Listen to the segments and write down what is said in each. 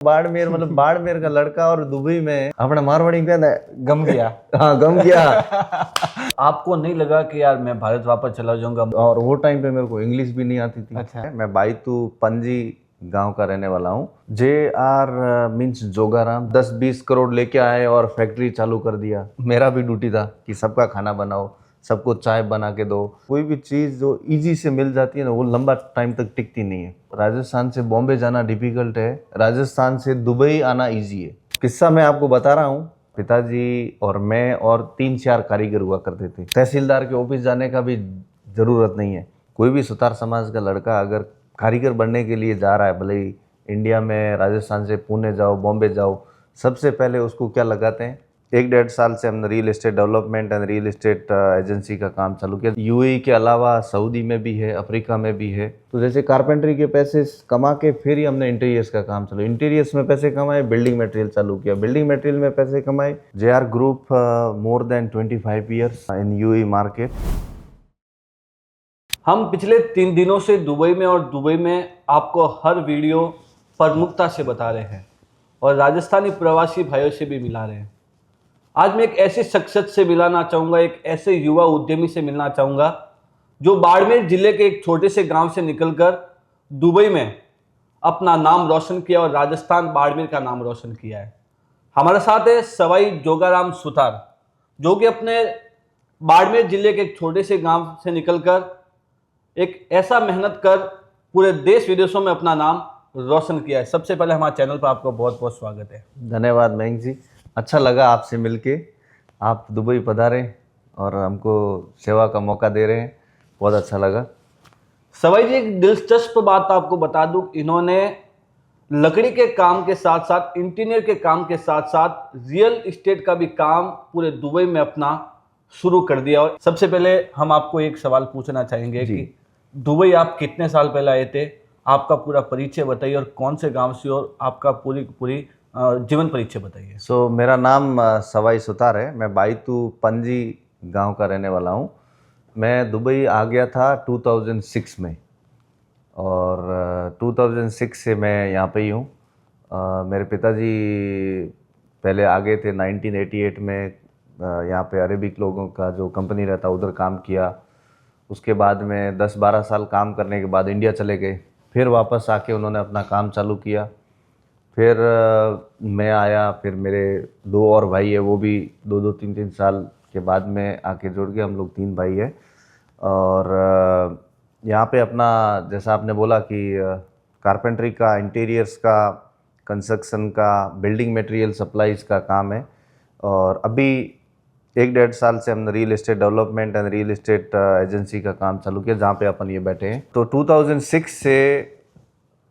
बाड़मेर मतलब बाड़मेर का लड़का और दुबई में अपना मारवाड़ी कहता है गम गया। हाँ गम गया। आपको नहीं लगा कि यार मैं भारत वापस चला जाऊंगा? और वो टाइम पे मेरे को इंग्लिश भी नहीं आती थी। अच्छा। मैं बाईतू पणजी गांव का रहने वाला हूँ। JR मीन्स जोगाराम 10-20 करोड़ लेके आए और फैक्ट्री चालू कर दिया। मेरा भी ड्यूटी था कि सबका खाना बनाओ, सबको चाय बना के दो। कोई भी चीज़ जो इजी से मिल जाती है ना वो लंबा टाइम तक टिकती नहीं है। राजस्थान से बॉम्बे जाना डिफिकल्ट है, राजस्थान से दुबई आना इजी है। किस्सा मैं आपको बता रहा हूँ। पिताजी और मैं और 3-4 कारीगर हुआ करते थे। तहसीलदार के ऑफिस जाने का भी ज़रूरत नहीं है। कोई भी सुतार समाज का लड़का अगर कारीगर बनने के लिए जा रहा है, भले ही इंडिया में राजस्थान से पुणे जाओ, बॉम्बे जाओ, सबसे पहले उसको क्या लगाते हैं? 1-1.5 साल से हमने real estate development and real estate agency का काम चालू किया। UAE के अलावा सऊदी में भी है, अफ्रीका में भी है। तो जैसे कारपेंटरी के पैसे कमा के फिर ही हमने इंटीरियर्स का काम चालू, इंटीरियर्स में पैसे कमाए, बिल्डिंग मटेरियल चालू किया, बिल्डिंग मटेरियल में पैसे कमाए। JR group more than 25 years in UAE market. हम पिछले 3 दिनों से दुबई में और दुबई में आपको हर वीडियो प्रमुखता से बता रहे हैं और राजस्थानी प्रवासी भाइयों से भी मिला रहे हैं। आज मैं एक ऐसी शख्सियत से मिलाना चाहूँगा, एक ऐसे युवा उद्यमी से मिलना चाहूँगा जो बाड़मेर जिले के एक छोटे से गांव से निकलकर दुबई में अपना नाम रोशन किया और राजस्थान बाड़मेर का नाम रोशन किया है। हमारे साथ है सवाई जोगाराम सुतार, जो कि अपने बाड़मेर जिले के एक छोटे से गांव से निकलकर एक ऐसा मेहनत कर पूरे देश विदेशों में अपना नाम रोशन किया है। सबसे पहले हमारे चैनल पर आपका बहुत बहुत स्वागत है। धन्यवाद मयंक जी, अच्छा लगा आपसे मिलके। आप दुबई पधारे और हमको सेवा का मौका दे रहे हैं, बहुत अच्छा लगा। सवाई जी, एक दिलचस्प बात आपको बता दूं, इन्होंने लकड़ी के काम के साथ साथ, इंटीरियर के काम के साथ साथ रियल एस्टेट का भी काम पूरे दुबई में अपना शुरू कर दिया। और सबसे पहले हम आपको एक सवाल पूछना चाहेंगे जी। कि दुबई आप कितने साल पहले आए थे? आपका पूरा परिचय बताइए और कौन से गांव से, और आपका पूरी जीवन परिचय बताइए। मेरा नाम सवाई सुतार है। मैं बाईतू पणजी गांव का रहने वाला हूं। मैं दुबई आ गया था 2006 में और 2006 से मैं यहाँ पे ही हूँ। मेरे पिताजी पहले आ गए थे 1988 में। यहाँ पे अरेबिक लोगों का जो कंपनी रहता उधर काम किया। उसके बाद में 10-12 साल काम करने के बाद इंडिया चले गए। फिर वापस आके उन्होंने अपना काम चालू किया। फिर मैं आया, फिर मेरे 2 और भाई है, वो भी 2-2 3-3 साल के बाद में आके जुड़ गए। हम लोग 3 भाई हैं। और यहाँ पे अपना, जैसा आपने बोला कि कारपेंटरी का, इंटीरियर्स का, कंस्ट्रक्शन का, बिल्डिंग मटेरियल सप्लाईज का काम है। और अभी 1-1.5 साल से हमने real estate development and real estate agency का काम चालू किया, जहाँ पे अपन ये बैठे हैं। तो 2006 से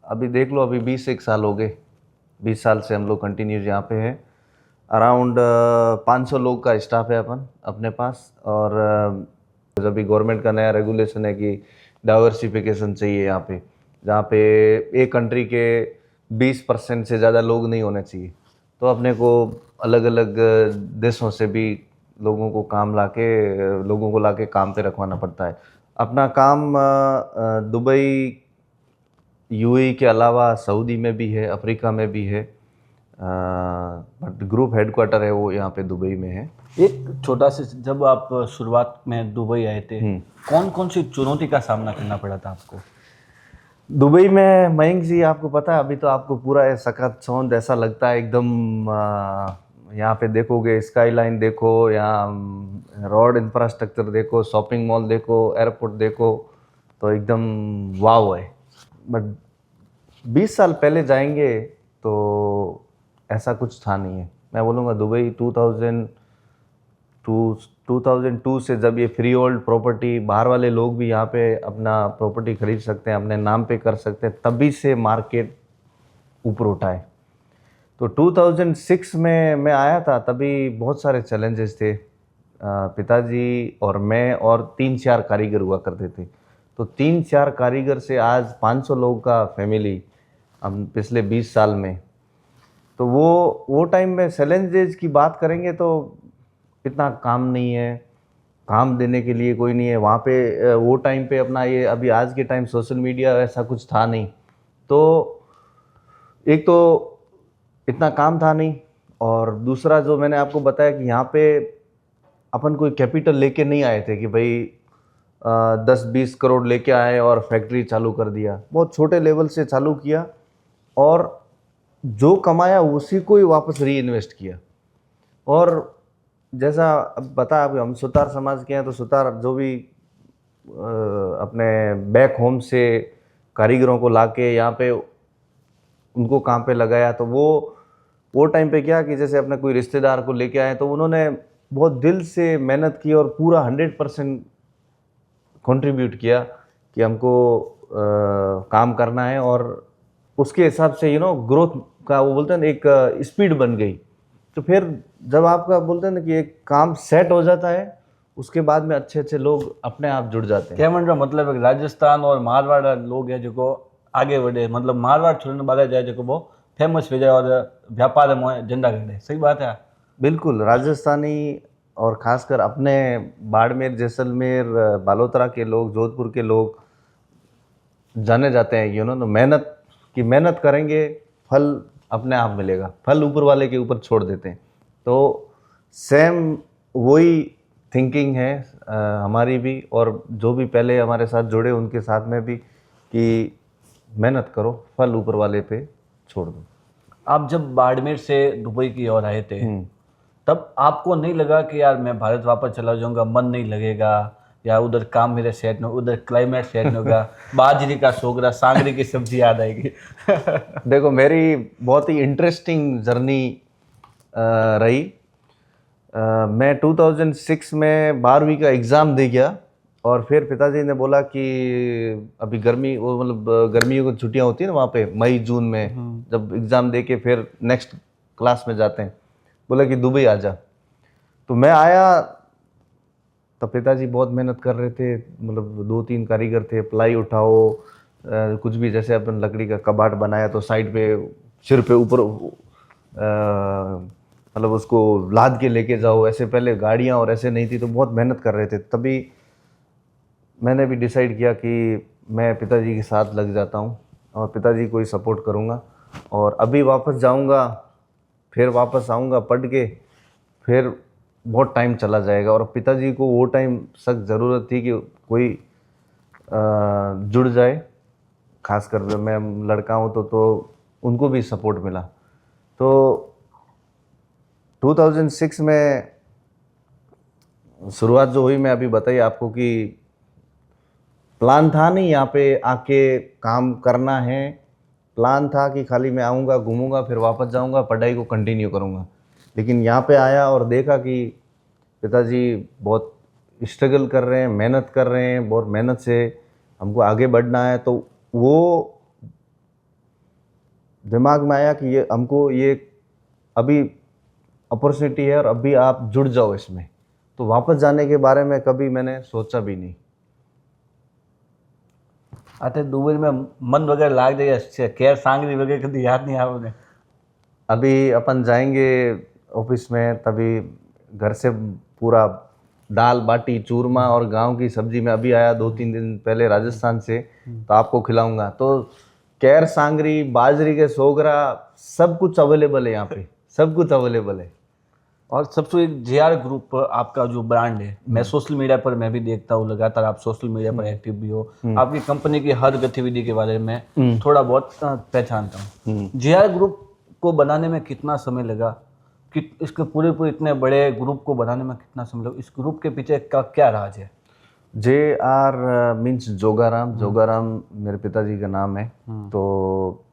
अभी देख लो, अभी 20-1 साल हो गए। 20 साल से हम लोग कंटिन्यूज यहाँ पे हैं। अराउंड 500 लोग का स्टाफ है अपन अपने पास। और अभी गवर्नमेंट का नया रेगुलेशन है कि डाइवर्सिफिकेशन चाहिए यहाँ पे, जहाँ पे एक कंट्री के 20% से ज़्यादा लोग नहीं होने चाहिए। तो अपने को अलग अलग देशों से भी लोगों को लाके काम पे रखवाना पड़ता है। अपना काम दुबई, UAE के अलावा सऊदी में भी है, अफ्रीका में भी है। बट ग्रुप हेडक्वार्टर है वो यहाँ पे दुबई में है। एक छोटा सा, जब आप शुरुआत में दुबई आए थे, कौन कौन सी चुनौती का सामना करना पड़ा था आपको? दुबई में मयंक जी, आपको पता है, अभी तो आपको पूरा सकत सौंद ऐसा लगता है एकदम। यहाँ पे देखोगे, स्काई लाइन देखो, यहाँ रोड इंफ्रास्ट्रक्चर देखो, शॉपिंग मॉल देखो, एयरपोर्ट देखो, तो एकदम वाव है। बट 20 साल पहले जाएंगे तो ऐसा कुछ था नहीं है। मैं बोलूँगा दुबई 2002 से, जब ये फ्री होल्ड प्रॉपर्टी, बाहर वाले लोग भी यहाँ पे अपना प्रॉपर्टी खरीद सकते हैं, अपने नाम पे कर सकते हैं, तभी से मार्केट ऊपर उठा है। तो 2006 में मैं आया था, तभी बहुत सारे चैलेंजेस थे। पिताजी और मैं और 3-4 कारीगर हुआ करते थे। तो 3-4 कारीगर से आज 500 लोगों का फैमिली हम पिछले 20 साल में। तो वो टाइम में चैलेंजेस की बात करेंगे तो इतना काम नहीं है, काम देने के लिए कोई नहीं है वहाँ पे। वो टाइम पे अपना ये, अभी आज के टाइम सोशल मीडिया ऐसा कुछ था नहीं। तो एक तो इतना काम था नहीं। और दूसरा जो मैंने आपको बताया कि यहाँ पे अपन कोई कैपिटल लेके नहीं आए थे कि भाई 10-20 करोड़ लेके आए और फैक्ट्री चालू कर दिया। बहुत छोटे लेवल से चालू किया और जो कमाया उसी को ही वापस री इन्वेस्ट किया। और जैसा अब बता, अब हम सुतार समाज के हैं तो सुतार जो भी अपने बैक होम से कारीगरों को लाके यहाँ पे उनको काम पे लगाया, तो वो टाइम पे क्या कि जैसे अपने कोई रिश्तेदार को लेके आए तो उन्होंने बहुत दिल से मेहनत की और पूरा 100% कंट्रीब्यूट किया कि हमको काम करना है। और उसके हिसाब से ग्रोथ का वो बोलते हैं ना, एक स्पीड बन गई। तो फिर जब आपका बोलते हैं ना कि एक काम सेट हो जाता है, उसके बाद में अच्छे अच्छे लोग अपने आप जुड़ जाते हैं। क्या मन मतलब है राजस्थान और मारवाड़ लोग हैं जो आगे बढ़े, मतलब मारवाड़ छोड़ने बागा जाए जो वो फेमस हो जाए और व्यापार में झंडा गड़े, सही बात है? बिल्कुल, राजस्थानी और खासकर अपने बाड़मेर, जैसलमेर, बालोतरा के लोग, जोधपुर के लोग जाने जाते हैं कि मेहनत की मेहनत करेंगे, फल अपने आप मिलेगा, फल ऊपर वाले के ऊपर छोड़ देते हैं। तो सेम वही थिंकिंग है हमारी भी, और जो भी पहले हमारे साथ जुड़े उनके साथ में भी, कि मेहनत करो, फल ऊपर वाले पे छोड़ दो। आप जब बाड़मेर से दुबई की ओर आए थे तब आपको नहीं लगा कि यार मैं भारत वापस चला जाऊंगा, मन नहीं लगेगा, या उधर काम मेरे सेट नहीं, उधर क्लाइमेट सेट नहीं होगा, बाजरी का सोगरा, सांगरी की सब्जी याद आएगी? देखो, मेरी बहुत ही इंटरेस्टिंग जर्नी रही। मैं 2006 में 12वीं का एग्ज़ाम दे गया और फिर पिताजी ने बोला कि अभी गर्मी, वो मतलब गर्मियों की छुट्टियां होती है ना वहाँ पे, मई जून में जब एग्ज़ाम दे के फिर नेक्स्ट क्लास में जाते हैं, बोला कि दुबई आ जा। तो मैं आया, तो पिताजी बहुत मेहनत कर रहे थे, मतलब 2-3 कारीगर थे, प्लाई उठाओ, कुछ भी जैसे अपन लकड़ी का कबाट बनाया तो साइड पे सिर पे ऊपर मतलब उसको लाद के लेके जाओ, ऐसे पहले गाड़ियाँ और ऐसे नहीं थी, तो बहुत मेहनत कर रहे थे। तभी मैंने भी डिसाइड किया कि मैं पिताजी के साथ लग जाता हूँ और पिताजी को ही सपोर्ट करूँगा, और अभी वापस जाऊँगा, फिर वापस आऊँगा पढ़ के, फिर बहुत टाइम चला जाएगा। और पिताजी को वो टाइम सख्त ज़रूरत थी कि कोई जुड़ जाए, खासकर मैं लड़का हूँ तो उनको भी सपोर्ट मिला। तो 2006 में शुरुआत जो हुई, मैं अभी बताई आपको कि प्लान था नहीं यहाँ पे आके काम करना है, प्लान था कि खाली मैं आऊँगा, घूमूंगा, फिर वापस जाऊँगा, पढ़ाई को कंटिन्यू करूँगा। लेकिन यहाँ पे आया और देखा कि पिताजी बहुत स्ट्रगल कर रहे हैं, मेहनत कर रहे हैं, बहुत मेहनत से हमको आगे बढ़ना है। तो वो दिमाग में आया कि ये हमको ये अभी अपॉर्चुनिटी है और अभी आप जुड़ जाओ इसमें। तो वापस जाने के बारे में कभी मैंने सोचा भी नहीं। आते दुबई में मन वगैरह लाग जाए, केर सांगरी वगैरह कभी याद नहीं आओगे? अभी अपन जाएंगे ऑफिस में, तभी घर से पूरा दाल बाटी चूरमा और गांव की सब्जी, में अभी आया 2-3 दिन पहले राजस्थान से, तो आपको खिलाऊंगा। तो कैर सांगरी, बाजरी के सोगरा, सब कुछ अवेलेबल है यहाँ पे, सब कुछ अवेलेबल है। और सबसे एक जेआर ग्रुप आपका जो ब्रांड है, मैं सोशल मीडिया पर मैं भी देखता हूँ, लगातार आप सोशल मीडिया पर एक्टिव भी हो, आपकी कंपनी की हर गतिविधि के बारे में थोड़ा बहुत पहचानता हूँ। जेआर ग्रुप को बनाने में कितना समय लगा, कि इसके पूरे इतने बड़े ग्रुप को बनाने में कितना समय लगा, इस ग्रुप के पीछे का क्या राज है? JR मीन्स जोगाराम, जोगाराम मेरे पिताजी का नाम है। तो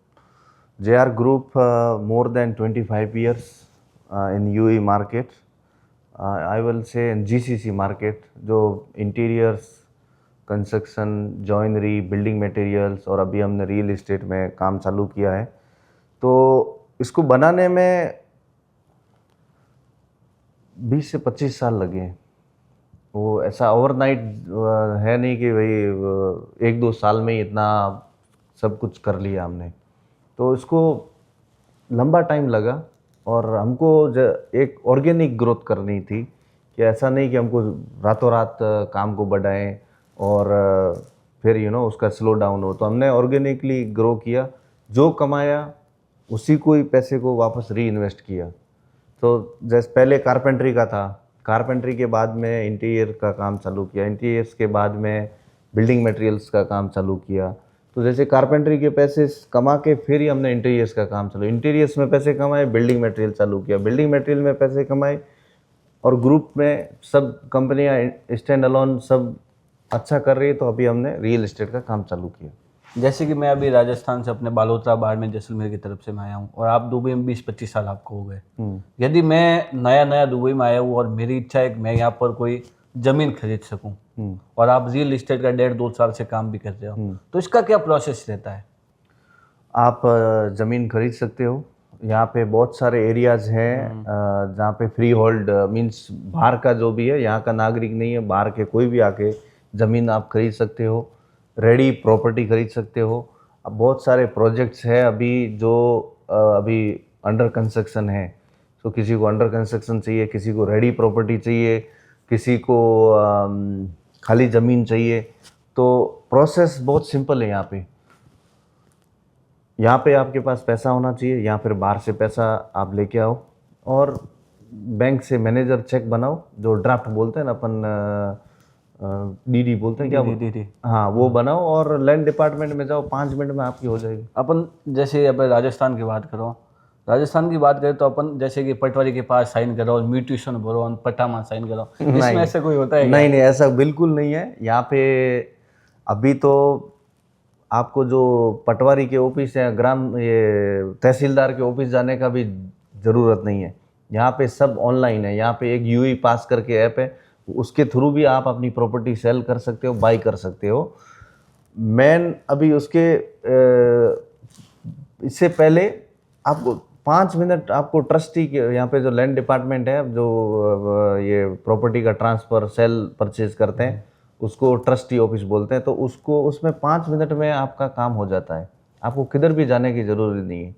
JR group more than 25 years in UAE market, I will say in GCC market, जो interiors, construction, joinery, building materials, और अभी हमने रियल इस्टेट में काम चालू किया है। तो इसको बनाने में 20 से 25 साल लगे हैं। वो ऐसा ओवरनाइट है नहीं कि भाई 1-2 साल में ही इतना सब कुछ कर लिया हमने। तो इसको लंबा टाइम लगा, और हमको एक ऑर्गेनिक ग्रोथ करनी थी, कि ऐसा नहीं कि हमको रातों रात काम को बढ़ाएं और फिर उसका स्लो डाउन हो। तो हमने ऑर्गेनिकली ग्रो किया, जो कमाया उसी को ही पैसे को वापस री इन्वेस्ट किया। तो जैसे पहले कारपेंट्री का था, कारपेंट्री के बाद में इंटीरियर का काम चालू किया, इंटीरियर्स के बाद में बिल्डिंग मटेरियल्स का काम चालू किया। तो जैसे कारपेंट्री के पैसे कमा के फिर ही हमने इंटीरियर्स का काम चालू, इंटीरियर्स में पैसे कमाए, बिल्डिंग मटेरियल चालू किया, बिल्डिंग मटेरियल में पैसे कमाए, और ग्रुप में सब कंपनियां स्टैंड अलोन सब अच्छा कर रही है, तो अभी हमने रियल एस्टेट का काम चालू किया। जैसे कि मैं अभी राजस्थान से अपने बालोतरा बाड़मेर जैसलमेर की तरफ से मैं आया हूँ और आप दुबई में 20-25 साल आपको हो गए। यदि मैं नया नया दुबई में आया हूँ और मेरी इच्छा है कि मैं यहाँ पर कोई ज़मीन खरीद सकूँ और आप रियल इस्टेट का 1.5-2 साल से काम भी कर रहे हो, तो इसका क्या प्रोसेस रहता है? आप ज़मीन खरीद सकते हो। यहाँ पे बहुत सारे एरियाज़ हैं जहाँ पे फ्री होल्ड मीन्स बाहर का जो भी है, यहाँ का नागरिक नहीं है, बाहर के कोई भी आके ज़मीन आप खरीद सकते हो, रेडी प्रॉपर्टी खरीद सकते हो। अब बहुत सारे प्रोजेक्ट्स हैं अभी जो अभी अंडर कंस्ट्रक्शन है। तो किसी को अंडर कंस्ट्रक्शन चाहिए, किसी को रेडी प्रॉपर्टी चाहिए, किसी को खाली ज़मीन चाहिए। तो प्रोसेस बहुत सिंपल है यहाँ पे आपके पास पैसा होना चाहिए, या फिर बाहर से पैसा आप लेके आओ और बैंक से मैनेजर चेक बनाओ, जो ड्राफ्ट बोलते हैं ना अपन, डीडी बोलते हैं क्या डी हाँ, वो बनाओ और लैंड डिपार्टमेंट में जाओ, 5 मिनट में आपकी हो जाएगी। अपन जैसे अब राजस्थान की बात करो, राजस्थान की बात करें तो अपन जैसे कि पटवारी के पास साइन करो, म्यूटेशन भरो और पट्टा में साइन करो, इसमें ऐसा कोई होता है? नहीं, ऐसा बिल्कुल नहीं है। यहाँ पे अभी तो आपको जो पटवारी के ऑफिस है, ये तहसीलदार के ऑफिस जाने का भी ज़रूरत नहीं है। यहाँ पे सब ऑनलाइन है। यहाँ पे एक यूई पास करके ऐप है, उसके थ्रू भी आप अपनी प्रॉपर्टी सेल कर सकते हो, बाई कर सकते हो। मेन अभी उसके इससे पहले आपको 5 मिनट आपको ट्रस्टी के यहाँ पे जो लैंड डिपार्टमेंट है, जो ये प्रॉपर्टी का ट्रांसफ़र सेल परचेज करते हैं, उसको ट्रस्टी ऑफिस बोलते हैं। तो उसमें 5 मिनट में आपका काम हो जाता है, आपको किधर भी जाने की ज़रूरत नहीं है।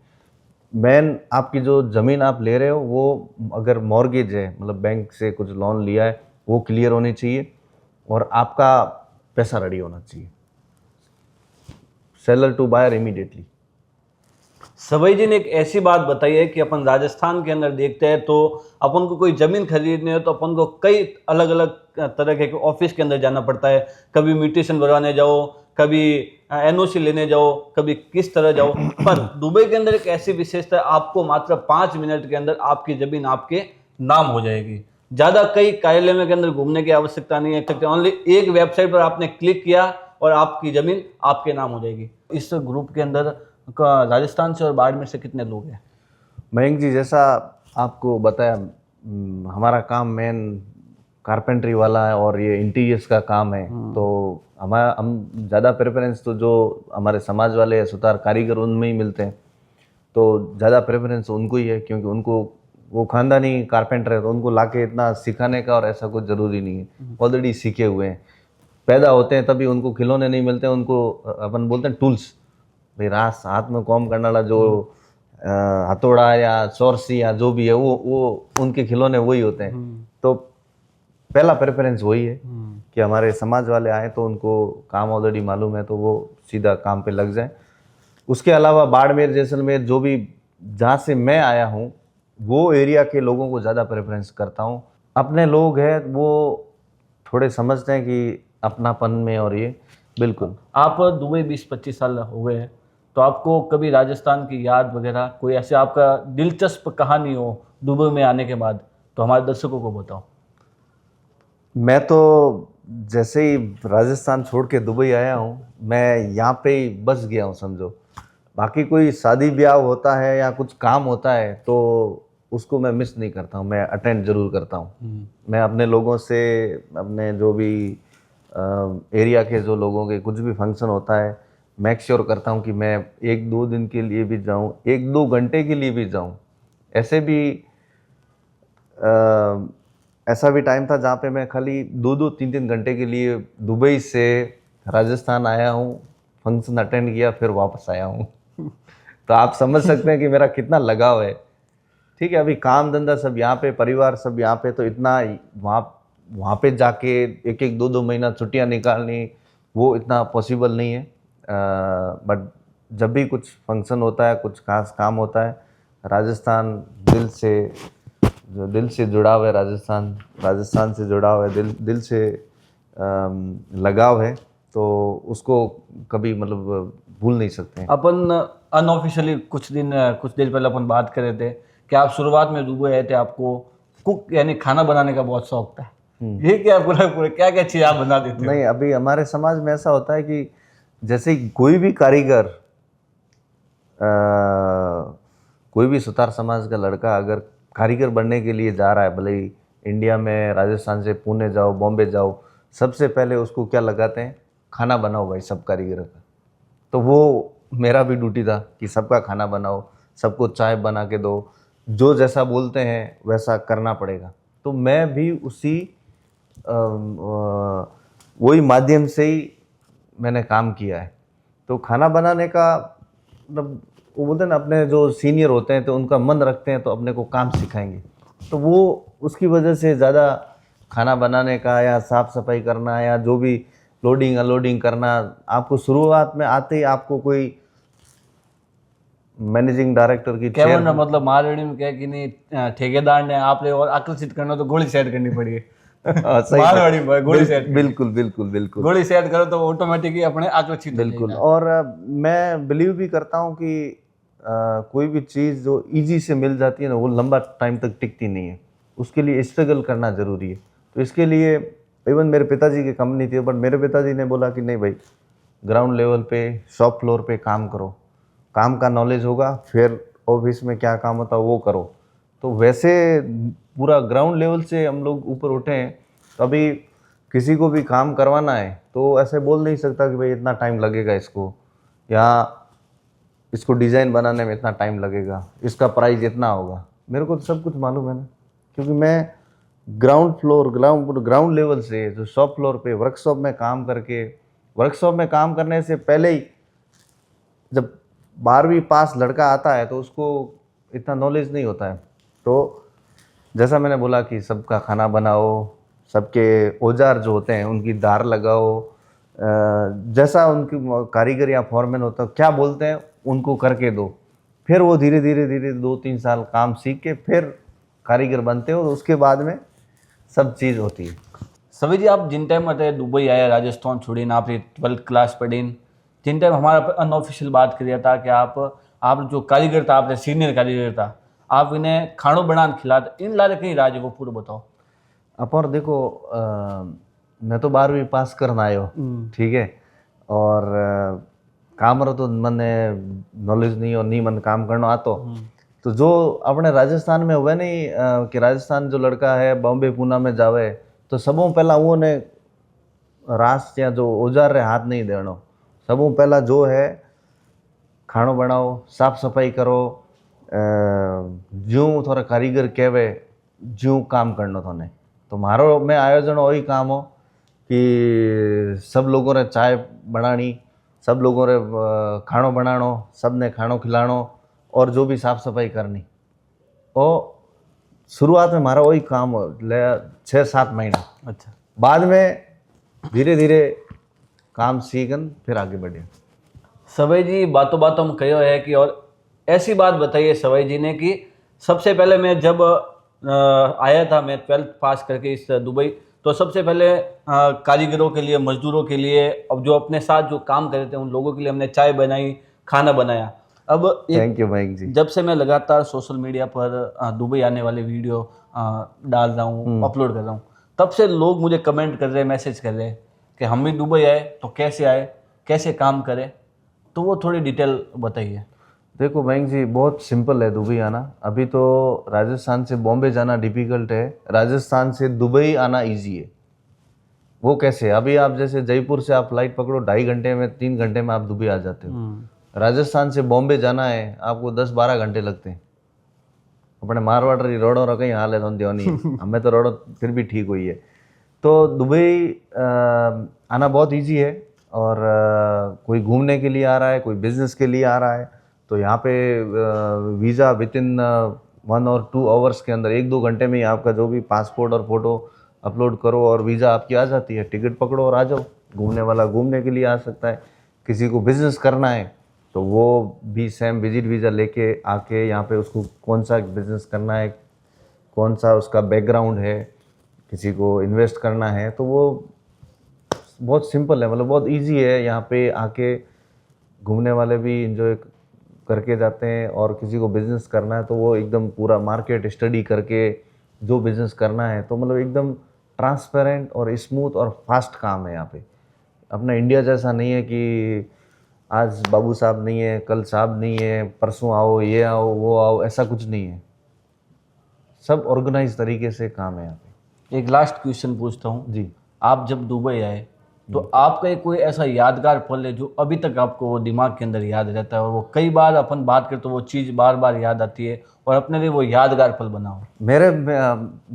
मेन आपकी जो ज़मीन आप ले रहे हो, वो अगर मॉर्गेज है, मतलब बैंक से कुछ लोन लिया है, वो क्लियर होनी चाहिए और आपका पैसा रेडी होना चाहिए। Seller to buyer immediately. Sawai ji ने एक ऐसी बात बताई है कि अपन राजस्थान के अंदर देखते हैं तो अपन को कोई ज़मीन खरीदनी हो तो अपन को कई अलग अलग तरह के ऑफिस के अंदर जाना पड़ता है। कभी म्यूटेशन भरवाने जाओ, कभी एनओसी लेने जाओ, कभी किस तरह जाओ। पर दुबई के अंदर एक ऐसी विशेषता है, आपको मात्र 5 मिनट के अंदर आपकी ज़मीन आपके नाम हो जाएगी। ज़्यादा कई कार्यालयों के अंदर घूमने की आवश्यकता नहीं है। ओनली एक वेबसाइट पर आपने क्लिक किया और आपकी ज़मीन आपके नाम हो जाएगी। इस ग्रुप के अंदर राजस्थान से और बाड़मेर से कितने लोग हैं? मयंक जी, जैसा आपको बताया, हमारा काम मेन कारपेंट्री वाला है और ये इंटीरियर्स का काम है। तो हम ज़्यादा प्रेफरेंस तो जो हमारे समाज वाले हैं, सुतार कारीगर, उनमें ही मिलते हैं। तो ज़्यादा प्रेफरेंस उनको ही है, क्योंकि उनको वो खानदानी कारपेंटर है, तो उनको लाके इतना सिखाने का और ऐसा कुछ ज़रूरी नहीं है, ऑलरेडी सीखे हुए हैं। पैदा होते हैं तभी उनको खिलौने नहीं मिलते, उनको अपन बोलते हैं टूल्स। भाई हाथ में काम करने वाला जो हथौड़ा या चौरसी या जो भी है, वो उनके खिलौने वही होते हैं। तो पहला प्रेफरेंस वही है कि हमारे समाज वाले आए तो उनको काम ऑलरेडी मालूम है, तो वो सीधा काम पे लग जाए। उसके अलावा बाड़मेर जैसलमेर जो भी जहाँ से मैं आया हूँ, वो एरिया के लोगों को ज़्यादा प्रेफरेंस करता हूँ। अपने लोग हैं, वो थोड़े समझते हैं कि अपनापन में, और ये बिल्कुल। आप दुबई 20-25 साल हो गए हैं, तो आपको कभी राजस्थान की याद वगैरह कोई ऐसे आपका दिलचस्प कहानी हो दुबई में आने के बाद, तो हमारे दर्शकों को बताओ। मैं तो जैसे ही राजस्थान छोड़ के दुबई आया हूँ, मैं यहाँ पे ही बस गया हूँ समझो। बाकी कोई शादी ब्याह होता है या कुछ काम होता है तो उसको मैं मिस नहीं करता हूँ, मैं अटेंड ज़रूर करता हूँ। मैं अपने लोगों से, अपने जो भी एरिया के जो लोगों के कुछ भी फंक्शन होता है, मेक श्योर करता हूँ कि मैं 1-2 दिन के लिए भी जाऊँ, 1-2 घंटे के लिए भी जाऊँ। ऐसा भी टाइम था जहाँ पे मैं खाली 2-2, 3-3 घंटे के लिए दुबई से राजस्थान आया हूँ, फंक्शन अटेंड किया, फिर वापस आया हूँ। तो आप समझ सकते हैं कि मेरा कितना लगाव है। ठीक है, अभी काम धंधा सब यहाँ पे, परिवार सब यहाँ पे, तो इतना वहाँ पे जाके 1-1, 2-2 महीना छुट्टियाँ निकालनी, वो इतना पॉसिबल नहीं है। बट जब भी कुछ फंक्शन होता है, कुछ खास काम होता है, राजस्थान दिल से जुड़ा हुआ है, राजस्थान से जुड़ा हुआ है, दिल से लगाव है, तो उसको कभी मतलब भूल नहीं सकते हैं। अपन अनऑफिशियली कुछ देर पहले अपन बात कर रहे थे कि आप शुरुआत में दुबई आए थे, आपको कुक यानी खाना बनाने का बहुत शौक था। ये क्या पूरा पूरा क्या क्या चीज़ आप बना देते हो? नहीं, अभी हमारे समाज में ऐसा होता है कि जैसे कोई भी कारीगर, कोई भी सुतार समाज का लड़का अगर कारीगर बनने के लिए जा रहा है, भले ही इंडिया में राजस्थान से पुणे जाओ, बॉम्बे जाओ, सबसे पहले उसको क्या लगाते हैं? खाना बनाओ भाई सब कारीगर का। तो वो मेरा भी ड्यूटी था कि सबका खाना बनाओ, सबको चाय बना के दो, जो जैसा बोलते हैं वैसा करना पड़ेगा। तो मैं भी वही माध्यम से ही मैंने काम किया है। तो खाना बनाने का मतलब वो बोलते हैं ना, अपने जो सीनियर होते हैं तो उनका मन रखते हैं तो अपने को काम सिखाएंगे, तो वो उसकी वजह से ज़्यादा खाना बनाने का या साफ़ सफाई करना या जो भी लोडिंग अनलोडिंग करना, आपको शुरुआत में आते ही आपको कोई मैनेजिंग डायरेक्टर की क्या चेयर वरना मतलब मारवाड़ी में क्या कि नहीं, ठेकेदार ने आपने और आकर्षित करना तो गोली सेट करनी पड़ी है। सही मारवाड़ी में गोली सेट बिल्कुल बिल्कुल बिल्कुल गोली सेट करो तो ऑटोमेटिक ही अपने आकर्षित हो बिल्कुल। जाएगा। और मैं बिलीव भी करता हूँ कि कोई भी चीज़ जो इजी से मिल जाती है ना, वो लंबा टाइम तक टिकती नहीं है, उसके लिए स्ट्रगल करना ज़रूरी है। तो इसके लिए इवन मेरे पिताजी की कंपनी थी, बट मेरे पिताजी ने बोला कि नहीं भाई, ग्राउंड लेवल पे शॉप फ्लोर पे काम करो, काम का नॉलेज होगा, फिर ऑफिस में क्या काम होता है वो करो। तो वैसे पूरा ग्राउंड लेवल से हम लोग ऊपर उठे हैं। तो अभी किसी को भी काम करवाना है तो ऐसे बोल नहीं सकता कि भाई इतना टाइम लगेगा इसको, या इसको डिज़ाइन बनाने में इतना टाइम लगेगा, इसका प्राइस इतना होगा। मेरे को तो सब कुछ मालूम है ना, क्योंकि मैं ग्राउंड लेवल से जो शॉप फ्लोर पे वर्कशॉप में काम करके, वर्कशॉप में काम करने से पहले ही जब 12वीं पास लड़का आता है तो उसको इतना नॉलेज नहीं होता है। तो जैसा मैंने बोला कि सबका खाना बनाओ, सबके औजार जो होते हैं उनकी धार लगाओ, जैसा उनकी कारीगर या फॉरमैन होता है क्या बोलते हैं उनको करके दो, फिर वो धीरे धीरे 2-3 साल काम सीख के फिर कारीगर बनते हो, तो उसके बाद में सब चीज़ होती है। सभी जी, आप जिन टाइम मतलब दुबई आया, राजस्थान छोड़ीने आप 12th क्लास पढ़ीन, जिन टाइम हमारा अनऑफिशियल बात करिया था कि आप जो कारीगर था, आपने सीनियर कारीगर था, आप इन्हें खानों बनाने खिलाते, इन लारे कहीं राज वो पूरा बताओ। अब और देखो, मैं तो 12वीं पास करना आयो, ठीक है, और काम रो तो मने नॉलेज नहीं और नहीं मन काम करना आतो। तो जो अपने राजस्थान में हुए नहीं कि राजस्थान जो लड़का है बॉम्बे पूना में जावे तो सबों पहला वो ने रास या जो औजार रे हाथ नहीं देनो, सबों पहला जो है खानो बनाओ, साफ सफाई करो, ज्यों थोड़ा कारीगर कहवे ज्यों काम करनो थोने। तो मारो में आयोजन वही काम हो कि सब लोगों ने चाय बनानी, सब लोगों ने खानो बनानो, सब ने खानो खिलानो और जो भी साफ़ सफाई करनी। और शुरुआत में हमारा वही काम हो ले 6-7 महीना। अच्छा, बाद में धीरे धीरे काम सीखन फिर आगे बढ़े। सवई जी बातों बातों में कहो है कि, और ऐसी बात बताइए सवई जी ने कि सबसे पहले मैं जब आया था, मैं 12th पास करके इस दुबई, तो सबसे पहले कारीगरों के लिए, मजदूरों के लिए, अब जो अपने साथ जो काम कर रहे थे उन लोगों के लिए हमने चाय बनाई, खाना बनाया। अब थैंक यू मयंक जी। जब से मैं लगातार सोशल मीडिया पर दुबई आने वाले वीडियो डाल रहा हूँ, अपलोड कर रहा हूँ, तब से लोग मुझे कमेंट कर रहे हैं, मैसेज कर रहे हैं कि हम भी दुबई आए तो कैसे आए, कैसे काम करें, तो वो थोड़ी डिटेल बताइए। देखो मयंक जी, बहुत सिंपल है दुबई आना। अभी तो राजस्थान से बॉम्बे जाना डिफ़िकल्ट है, राजस्थान से दुबई आना इजी है। वो कैसे? अभी आप जैसे जयपुर से आप फ्लाइट पकड़ो, 2.5 घंटे में 3 घंटे में आप दुबई आ जाते हो। राजस्थान से बॉम्बे जाना है आपको 10-12 घंटे लगते हैं। अपने मारवाड़ री रोडों रा कहीं हाल है तो देव नहीं, हमें तो रोडो फिर भी ठीक हुई है। तो दुबई आना बहुत इजी है, और कोई घूमने के लिए आ रहा है, कोई बिजनेस के लिए आ रहा है, तो यहाँ पे वीज़ा वितिन 1 और 2 आवर्स के अंदर, 1-2 घंटे में ही आपका जो भी पासपोर्ट और फोटो अपलोड करो और वीज़ा आपकी आ जाती है। टिकट पकड़ो और आ जाओ। घूमने वाला घूमने के लिए आ सकता है, किसी को बिजनेस करना है तो वो भी सेम विजिट वीज़ा लेके आके यहाँ पे उसको कौन सा बिजनेस करना है, कौन सा उसका बैकग्राउंड है, किसी को इन्वेस्ट करना है, तो वो बहुत सिंपल है, मतलब बहुत इजी है। यहाँ पे आके घूमने वाले भी इंजॉय करके जाते हैं, और किसी को बिजनेस करना है तो वो एकदम पूरा मार्केट स्टडी करके जो बिजनेस करना है, तो मतलब एकदम ट्रांसपेरेंट और स्मूथ और फास्ट काम है यहाँ पे। अपना इंडिया जैसा नहीं है कि आज बाबू साहब नहीं है, कल साहब नहीं है, परसों आओ, ये आओ, वो आओ, ऐसा कुछ नहीं है। सब ऑर्गेनाइज तरीके से काम है यहाँ पे। एक लास्ट क्वेश्चन पूछता हूँ जी। आप जब दुबई आए तो आपका एक कोई ऐसा यादगार पल है जो अभी तक आपको वो दिमाग के अंदर याद रहता है, और वो कई बार अपन बात करते तो वो चीज़ बार बार याद आती है और अपने लिए वो यादगार पल बना हो?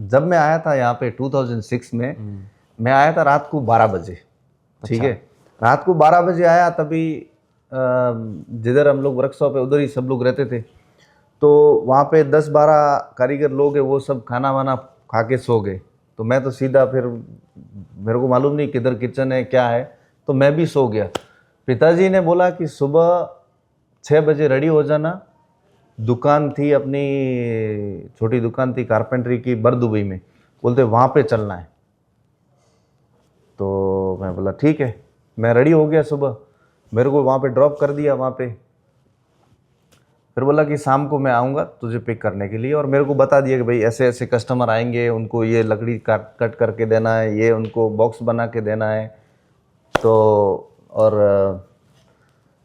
जब मैं आया था यहाँ पे 2006 में, मैं आया था रात को 12 बजे। ठीक है, रात को 12 बजे आया, तभी जिधर हम लोग वर्कशॉप है उधर ही सब लोग रहते थे। तो वहाँ पे 10-12 कारीगर लोग हैं, वो सब खाना वाना खा के सो गए। तो मैं तो सीधा, फिर मेरे को मालूम नहीं किधर किचन है क्या है, तो मैं भी सो गया। पिताजी ने बोला कि सुबह 6 बजे रेडी हो जाना, दुकान थी अपनी, छोटी दुकान थी कारपेंटरी की बर दुबई में, बोलते वहाँ पे चलना है। तो मैं बोला ठीक है, मैं रेडी हो गया। सुबह मेरे को वहाँ पे ड्रॉप कर दिया वहाँ पे, फिर बोला कि शाम को मैं आऊँगा तुझे पिक करने के लिए, और मेरे को बता दिया कि भाई ऐसे ऐसे कस्टमर आएंगे, उनको ये लकड़ी कट करके देना है, ये उनको बॉक्स बना के देना है। तो और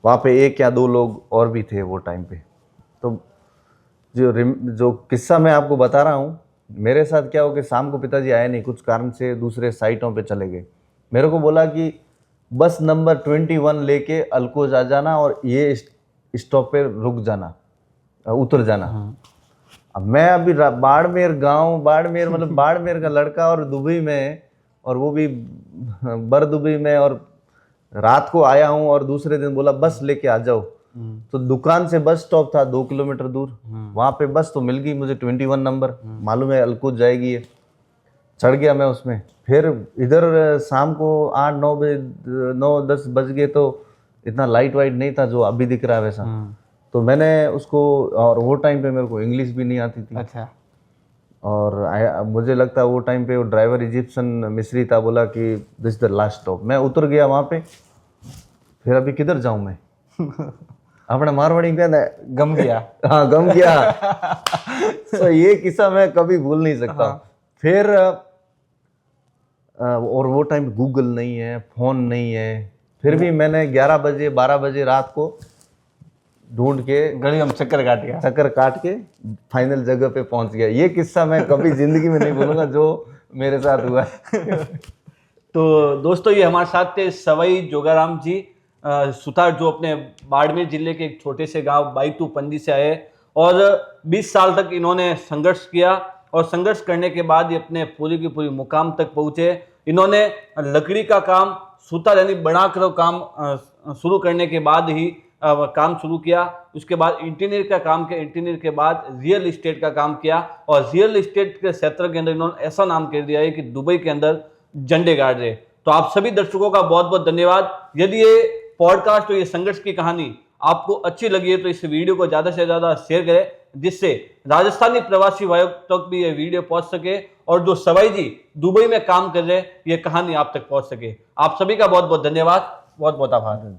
वहाँ पे 1 या 2 लोग और भी थे वो टाइम पे। तो जो किस्सा मैं आपको बता रहा हूँ, मेरे साथ क्या हो कि शाम को पिताजी आए नहीं, कुछ कारण से दूसरे साइटों पे चले गए। मेरे को बोला कि बस नंबर 21 लेके अलकोज आ जाना और ये स्टॉप पे रुक जाना, उतर जाना। अब मैं अभी बाड़मेर गांव, बाड़मेर मतलब बाड़मेर का लड़का, और दुबई में, और वो भी बर दुबई में, और रात को आया हूँ, और दूसरे दिन बोला बस लेके आ जाओ। तो दुकान से बस स्टॉप था 2 किलोमीटर दूर, वहाँ पे बस तो मिल गई मुझे 21 नंबर, मालूम है अलकुज जाएगी ये। चढ़ गया मैं उसमें। फिर इधर शाम को 8-9 बजे 9-10 बज गए, तो इतना लाइट वाइट नहीं था जो अभी दिख रहा है वैसा। तो मैंने उसको, और वो टाइम पे मेरे को इंग्लिश भी नहीं आती थी। अच्छा। और मुझे लगता है वो टाइम पे वो ड्राइवर इजिप्शियन मिस्री था, बोला कि दिस द लास्ट स्टॉप। मैं उतर गया वहाँ पे, फिर अभी किधर जाऊँ मैं? अपना मारवाड़ी कहता है गम गया। हाँ, गम गया। तो ये किस्सा मैं कभी भूल नहीं सकता। फिर और वो टाइम गूगल नहीं है, फ़ोन नहीं है, फिर भी मैंने 11 बजे 12 बजे रात को ढूंढ के गली में चक्कर काट के फाइनल जगह पे पहुंच गया। ये किस्सा मैं कभी जिंदगी में नहीं भूलूंगा जो मेरे साथ हुआ है। तो दोस्तों, ये हमारे साथ थे सवाई जोगाराम जी सुतार, जो अपने बाड़मेर जिले के एक छोटे से गांव बाईतू पंजी से आए, और 20 साल तक इन्होंने संघर्ष किया, और संघर्ष करने के बाद ये अपने पूरी की पूरी मुकाम तक पहुंचे। इन्होंने लकड़ी का काम, सुतार यानी बनाकर काम शुरू करने के बाद ही काम शुरू किया। उसके बाद इंटीरियर का काम किया, इंटीरियर के बाद रियल इस्टेट का काम किया, और रियल इस्टेट के क्षेत्र के अंदर इन्होंने ऐसा नाम कर दिया है कि दुबई के अंदर झंडे गाड़ रहे। तो आप सभी दर्शकों का बहुत बहुत धन्यवाद। यदि ये पॉडकास्ट और ये संघर्ष की कहानी आपको अच्छी लगी है तो इस वीडियो को ज़्यादा से ज़्यादा शेयर करें, जिससे राजस्थानी प्रवासी भाइयों तक भी ये वीडियो पहुंच सके, और जो सवाई जी दुबई में काम कर रहे हैं ये कहानी आप तक पहुंच सके। आप सभी का बहुत बहुत धन्यवाद, बहुत बहुत आभार।